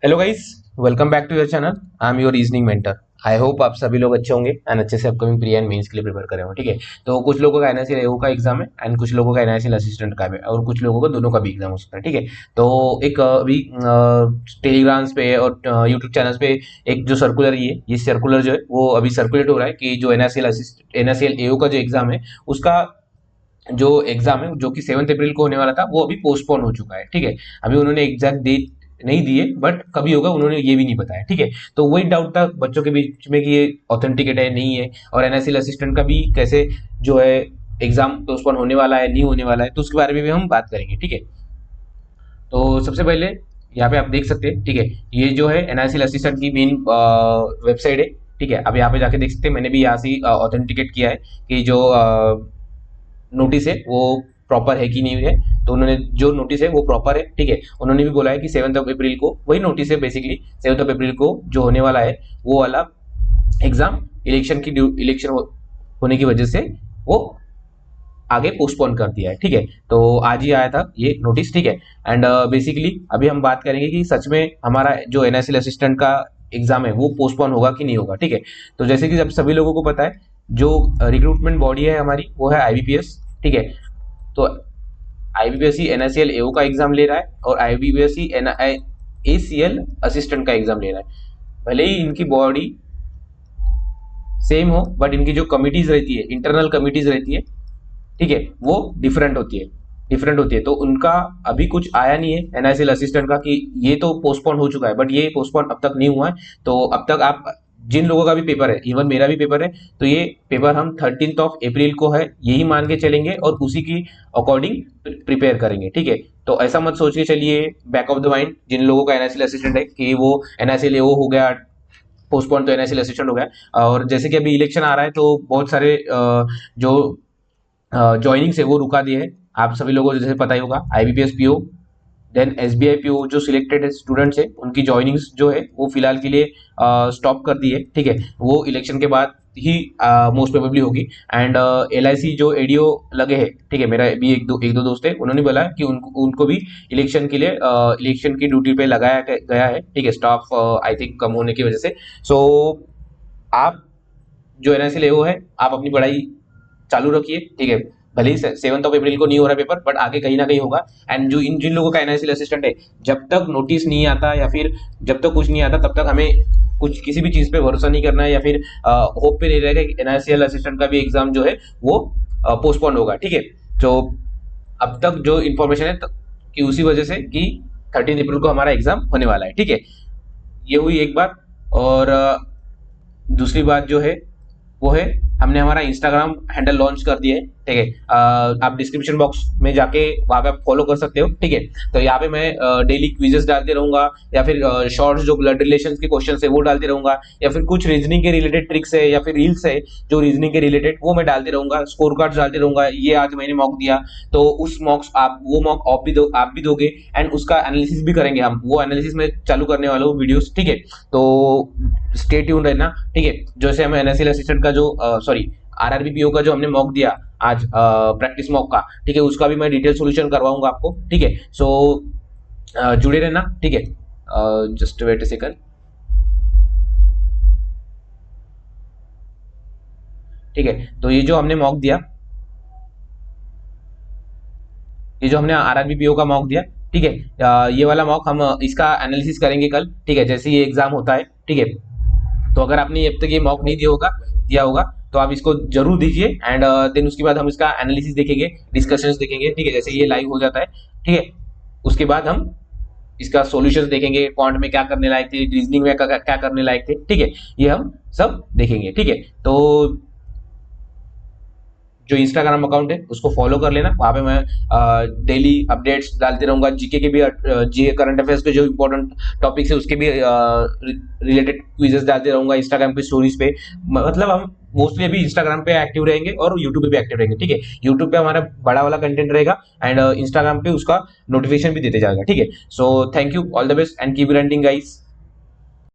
Hello guys, welcome back to your channel. I am your reasoning mentor. I hope आप सभी लोग अच्छे होंगे एंड अच्छे से अपकमिंग प्री एंड मेंस के लिए प्रिपेयर कर रहे हो। ठीक है, तो कुछ लोगों का एनआईसी एओ का एग्जाम है एंड कुछ लोगों का एनआईसी असिस्टेंट का है और कुछ लोगों का दोनों का भी एग्जाम हो सकता है। ठीक है, तो एक अभी टेलीग्राम्स पे और यूट्यूब चैनल्स पे एक जो सर्कुलर ये सर्कुलर जो है वो अभी सर्कुलेट हो रहा है कि जो एनआईसीएल एओ का जो एग्जाम है उसका जो एग्जाम है जो कि 7 अप्रैल को होने वाला था वो अभी पोस्टपोन हो चुका है। ठीक है, अभी उन्होंने एग्जैक्ट डेट नहीं दिए बट कभी होगा उन्होंने ये भी नहीं बताया। ठीक है, तो वही डाउट था बच्चों के बीच में कि ये ऑथेंटिकेट है नहीं है, और एनएसएल असिस्टेंट का भी कैसे जो है एग्जाम पोस्टपोन होने वाला है नहीं होने वाला है, तो उसके बारे में भी हम बात करेंगे। ठीक है, तो सबसे पहले यहाँ पे आप देख सकते हैं। ठीक है, ये जो है एनआईसी असिस्टेंट की मेन वेबसाइट है। ठीक है, अब यहाँ पे जाके देख सकते हैं, मैंने भी यहाँ से ऑथेंटिकेट किया है कि जो नोटिस है वो प्रॉपर है कि नहीं है। तो उन्होंने जो नोटिस है वो प्रॉपर है। ठीक है, उन्होंने भी बोला है कि 7 अप्रैल को वही नोटिस है, बेसिकली 7 अप्रैल को जो होने वाला है वो वाला एग्जाम इलेक्शन होने की वजह से वो आगे पोस्टपोन कर दिया है। ठीक है, तो आज ही आया था ये नोटिस। ठीक है, एंड बेसिकली अभी हम बात करेंगे कि सच में हमारा जो एनएसएल असिस्टेंट का एग्जाम है वो पोस्टपोन होगा कि नहीं होगा। ठीक है, तो जैसे कि जब सभी लोगों को पता है जो रिक्रूटमेंट बॉडी है हमारी वो है आईबीपीएस। ठीक है, तो आईबीपीएस ही एनएसएल एओ का एग्जाम ले रहा है और आईबीपीएस ही एसीएल असिस्टेंट का एग्जाम ले रहा है। भले ही इनकी बॉडी सेम हो बट इनकी जो कमिटीज रहती है, इंटरनल कमिटीज रहती है, ठीक है, वो डिफरेंट होती है। तो उनका अभी कुछ आया नहीं है एनआईसीएल असिस्टेंट का कि ये तो पोस्टपोन हो चुका है, बट ये पोस्टपोन अब तक नहीं हुआ है। तो अब तक आप जिन लोगों का भी पेपर है, इवन मेरा भी पेपर है, तो ये पेपर हम 13 अप्रैल को है यही मान के चलेंगे और उसी की अकॉर्डिंग प्रिपेयर करेंगे। ठीक है, तो ऐसा मत सोच के चलिए बैक ऑफ द माइंड जिन लोगों का एनआईसीएल असिस्टेंट है कि वो एनआईसीएल एओ हो गया पोस्टपोन, तो एनआईसीएल असिस्टेंट हो गया। और जैसे कि अभी इलेक्शन आ रहा है तो बहुत सारे जो ज्वाइनिंग से वो रुका दिए है। आप सभी लोगों को जैसे पता ही होगा IBPS PO then SBI PO जो सिलेक्टेड स्टूडेंट्स है उनकी ज्वाइनिंग्स जो है वो फिलहाल के लिए स्टॉप कर दी है। ठीक है, वो इलेक्शन के बाद ही मोस्ट प्रोबेबली होगी। एंड एलआईसी जो एडीओ लगे हैं, ठीक है, मेरा भी एक दो दोस्त है, उन्होंने बोला कि उनको भी इलेक्शन के लिए इलेक्शन की ड्यूटी पे लगाया गया है। ठीक है, स्टाफ आई थिंक कम होने की वजह से। सो आप जो एनआईसी ले वो है आप अपनी पढ़ाई चालू रखिए। ठीक है, भले ही 7 अप्रैल को नहीं हो रहा पेपर बट आगे कहीं ना कहीं होगा। एंड जो जिन लोगों का एनआईसी असिस्टेंट है, जब तक नोटिस नहीं आता या फिर जब तक कुछ नहीं आता तब तक हमें कुछ किसी भी चीज पे भरोसा नहीं करना है या फिर होप पे नहीं रहेगा कि एनआईसीएल असिस्टेंट का भी एग्जाम जो है वो पोस्टपोन होगा। ठीक है, तो अब तक जो इन्फॉर्मेशन है कि उसी वजह से कि 13 अप्रैल को हमारा एग्जाम होने वाला है। ठीक है, ये हुई एक बात। और दूसरी बात जो है वो है हमने हमारा इंस्टाग्राम हैंडल लॉन्च कर दिया है। ठीक है, आप डिस्क्रिप्शन बॉक्स में जाके वहां पे आप फॉलो कर सकते हो। ठीक है, तो यहाँ पे मैं डेली क्विजेस डालते रहूंगा या फिर शॉर्ट्स जो ब्लड रिलेशन के क्वेश्चन है वो डालते रहूंगा, या फिर कुछ रीजनिंग के रिलेटेड ट्रिक्स है या फिर रील्स है जो रीजनिंग के रिलेटेड वो मैं डालते रहूंगा, स्कोर कार्ड डालते रहूंगा। ये आज मैंने मॉक दिया तो उस मॉक्स आप वो मॉक आप भी दोगे एंड उसका एनालिसिस भी करेंगे हम, वो एनालिसिस में चालू करने वाला हूँ वीडियोस। ठीक है, तो स्टे ट्यून रहना। ठीक है, जैसे हम एनएसएल असिस्टेंट का जो सॉरी आरआरबी पीओ का जो हमने मॉक दिया आज प्रैक्टिस मॉक का, ठीक है, उसका भी मैं डिटेल सॉल्यूशन करवाऊंगा आपको। ठीक है, सो जुड़े रहना। ठीक है, जस्ट वेट ए सेकंड। ठीक है, तो ये जो हमने मॉक दिया, ये जो हमने आरआरबी पीओ का मॉक दिया, ठीक है, ये वाला मॉक हम इसका एनालिसिस करेंगे कल। ठीक है, जैसे ये एग्जाम होता है। ठीक है, तो अगर आपने अब तक ये मॉक नहीं दिया होगा तो आप इसको जरूर दीजिए। एंड देन उसके बाद हम इसका एनालिसिस देखेंगे, डिस्कशंस देखेंगे। ठीक है, जैसे ये लाइव हो जाता है, ठीक है, उसके बाद हम इसका सॉल्यूशंस देखेंगे, क्वांट में क्या करने लायक थे, रीजनिंग में क्या करने लायक थे। ठीक है, ये हम सब देखेंगे। ठीक है, तो जो इंस्टाग्राम अकाउंट है उसको फॉलो कर लेना, वहां पे मैं डेली अपडेट्स डालते रहूंगा, जीके के भी, जीके करंट अफेयर्स के जो इंपॉर्टेंट टॉपिक्स है उसके भी रिलेटेड क्विजेस डालते रहूंगा इंस्टाग्राम की स्टोरीज पे। मतलब हम मोस्टली अभी इंस्टाग्राम पे एक्टिव रहेंगे और यूट्यूब पे भी एक्टिव रहेंगे। ठीक है, यूट्यूब पे हमारा बड़ा वाला कंटेंट रहेगा एंड इंस्टाग्राम पे उसका नोटिफिकेशन भी देते जाएगा। ठीक है, so thank you, all the best and keep running guys.